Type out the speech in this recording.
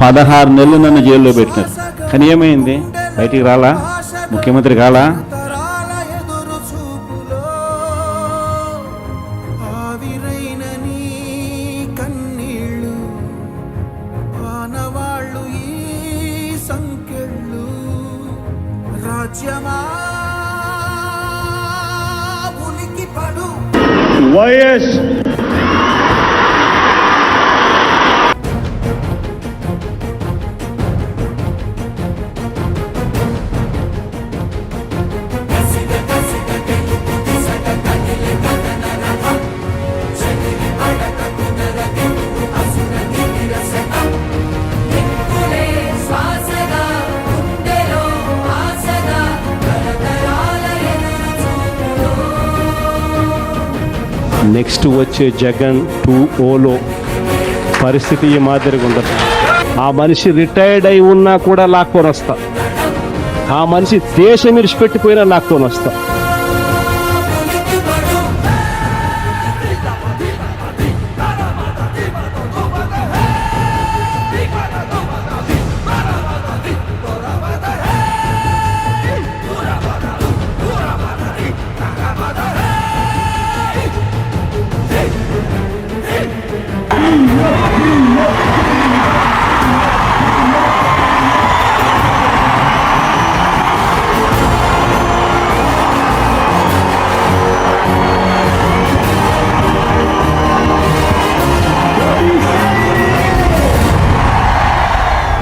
16 నెలలు నన్ను జైల్లో పెట్టినారు. కానీ ఏమైంది? బయటికి రాలా, ముఖ్యమంత్రి కాలా. వైఎస్ నెక్స్ట్ వచ్చే జగన్ 2.0లో పరిస్థితి ఈ మాదిరిగా ఉండదు. ఆ మనిషి రిటైర్డ్ అయి ఉన్నా కూడా లాక్కొని వస్తా. ఆ మనిషి దేశం విడిచిపెట్టిపోయినా లాక్కొని వస్తా. Hey!